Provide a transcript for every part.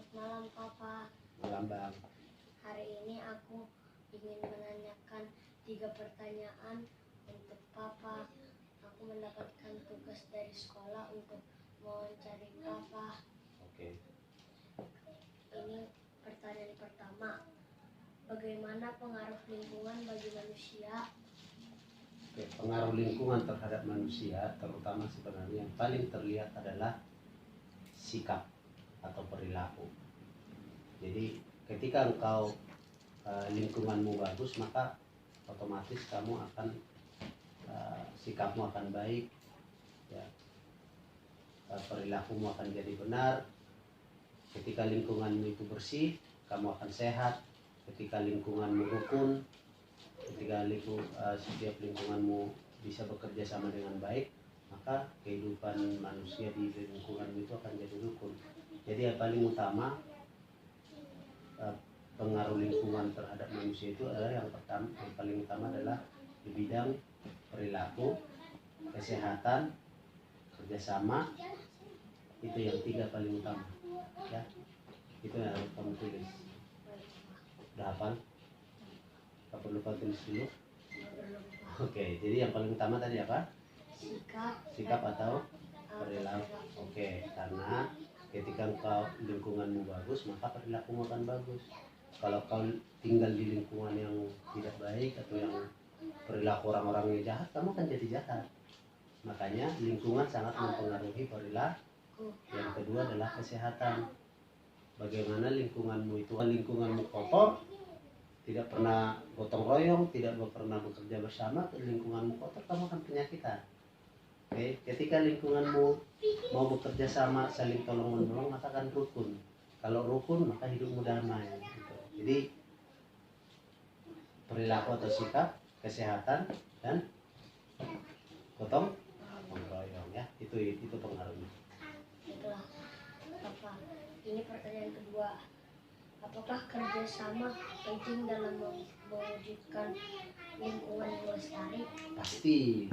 Selamat malam, Papa. Malam, Bang. Hari ini aku ingin menanyakan 3 pertanyaan untuk Papa. Aku mendapatkan tugas dari sekolah untuk mewawancari Papa. Oke. Ini pertanyaan pertama. Bagaimana pengaruh lingkungan bagi manusia? Oke, pengaruh lingkungan terhadap manusia, terutama sebenarnya yang paling terlihat adalah sikap atau perilaku. Jadi ketika engkau lingkunganmu bagus, maka otomatis kamu akan sikapmu akan baik, ya, perilakumu akan jadi benar. Ketika lingkunganmu itu bersih, kamu akan sehat. Ketika lingkunganmu rukun, ketika setiap lingkunganmu bisa bekerja sama dengan baik, maka kehidupan manusia di lingkunganmu itu akan jadi rukun. Jadi yang paling utama, pengaruh lingkungan terhadap manusia itu adalah yang paling utama adalah di bidang perilaku, kesehatan, kerjasama. Itu yang 3 paling utama, ya. Itu yang harus kamu tulis. Udah hafal? Gak perlu kau tulis dulu. Oke, jadi yang paling utama tadi apa? Sikap atau perilaku. Oke, karena ketika kau lingkunganmu bagus, maka perilakumu akan bagus. Kalau kau tinggal di lingkungan yang tidak baik atau yang perilaku orang-orangnya jahat, kamu akan jadi jahat. Makanya lingkungan sangat mempengaruhi perilaku. Yang kedua adalah kesehatan. Bagaimana lingkunganmu itu? Lingkunganmu kotor, tidak pernah gotong royong, tidak pernah bekerja bersama, lingkunganmu kotor, kamu akan penyakitan. Oke, ketika lingkunganmu mau bekerja sama, saling tolong menolong, maka akan rukun. Kalau rukun, maka hidupmu damai. Gitu. Jadi perilaku atau sikap, kesehatan, dan gotong royong, ya. Itu pengaruhnya. Itulah, Papa. Ini pertanyaan kedua. Apakah kerjasama penting dalam mewujudkan lingkungan yang lestari? Pasti.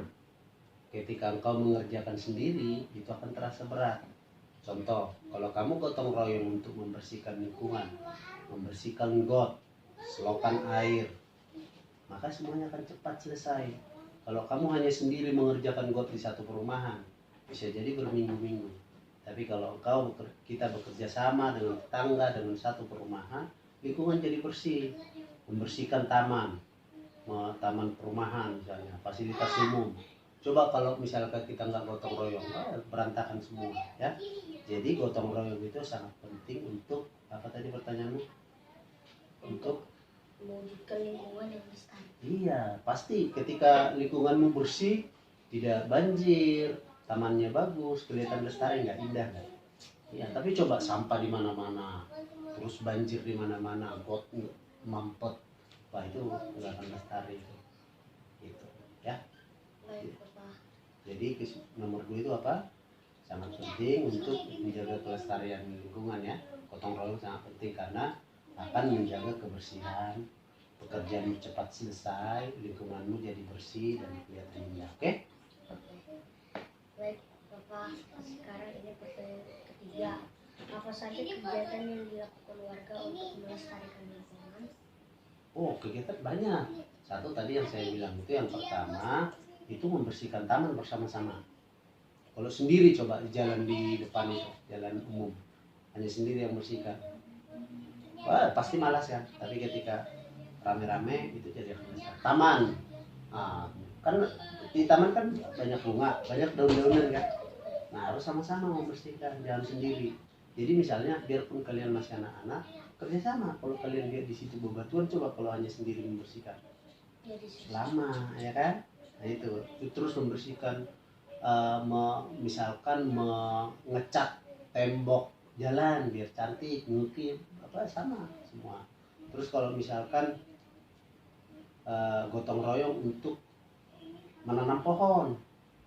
Ketika engkau mengerjakan sendiri, itu akan terasa berat. Contoh, kalau kamu gotong royong untuk membersihkan lingkungan, membersihkan got, selokan air, maka semuanya akan cepat selesai. Kalau kamu hanya sendiri mengerjakan got di satu perumahan, bisa jadi berminggu-minggu. Tapi kalau kita bekerja sama dengan tetangga, dengan satu perumahan, lingkungan jadi bersih. Membersihkan taman perumahan misalnya, fasilitas umum. Coba kalau misalkan kita nggak gotong royong, berantakan semua, ya. Jadi gotong royong itu sangat penting untuk apa tadi pertanyaanmu? Untuk mewujudkan lingkungan yang lestari. Iya, pasti ketika lingkunganmu bersih, tidak banjir, tamannya bagus, kelihatan lestari, nggak indah kan? Iya, tapi coba sampah di mana-mana, terus banjir di mana-mana, got mampet, wah itu nggak akan lestari itu, gitu, ya. Baik, Papa. Jadi nomor 2 itu apa? Sangat penting untuk menjaga kelestarian lingkungan, ya. Gotong royong sangat penting karena akan menjaga kebersihan, pekerjaan cepat selesai, lingkunganmu jadi bersih dan kelihatan indah. Oke? Baik, Papa. Sekarang ini pertanyaan ketiga. Apa saja kegiatan yang dilakukan warga untuk melestarikan lingkungan? Oh, kegiatan banyak. Satu tadi yang saya bilang itu, yang pertama itu membersihkan taman bersama-sama. Kalau sendiri coba jalan di depan itu, jalan umum, hanya sendiri yang bersihkan, wah pasti malas kan. Tapi ketika rame-rame itu jadi taman. Kan di taman kan banyak bunga, banyak daun-daunan kan. Nah harus sama-sama membersihkan, jangan sendiri. Jadi misalnya biarpun kalian masih anak-anak, kerjasama. Kalau kalian lihat di situ bebatuan, coba kalau hanya sendiri membersihkan, lama, ya kan? Nah itu terus membersihkan, misalkan mengecat tembok jalan biar cantik, ngukir apa sama semua. Terus kalau misalkan gotong royong untuk menanam pohon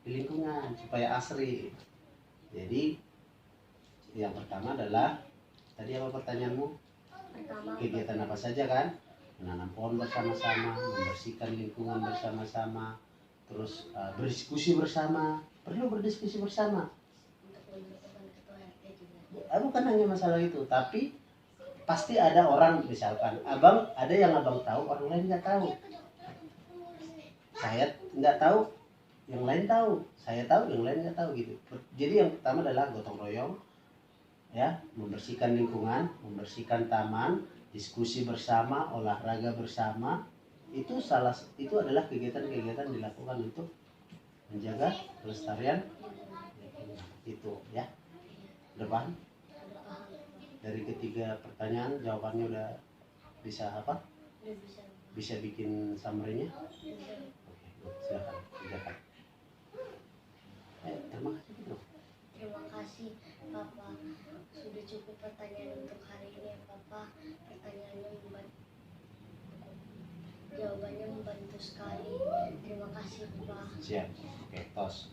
di lingkungan supaya asri. Jadi yang pertama adalah tadi apa pertanyaanmu? Kegiatan apa saja kan? Menanam pohon bersama-sama, membersihkan lingkungan bersama-sama, terus berdiskusi bersama. Perlu berdiskusi bersama. bukan hanya masalah itu, tapi pasti ada orang, misalkan abang, ada yang abang tahu, orang lain nggak tahu. Saya nggak tahu, yang lain tahu. Saya tahu, yang lain nggak tahu gitu. Jadi yang pertama adalah gotong royong, ya, membersihkan lingkungan, membersihkan taman, diskusi bersama, olahraga bersama. Itu adalah kegiatan-kegiatan dilakukan untuk menjaga kelestarian itu, ya. Depan dari ketiga pertanyaan jawabannya udah bisa apa? Udah bisa. Bisa bikin summary-nya? Bisa. Oke, silakan kerjakan. Terima kasih. Terima kasih Papa. Sudah cukup pertanyaan untuk hari ini ya Papa. Pertanyaannya jawabannya membantu sekali. Terima kasih Papa. Siap. Oke, tos.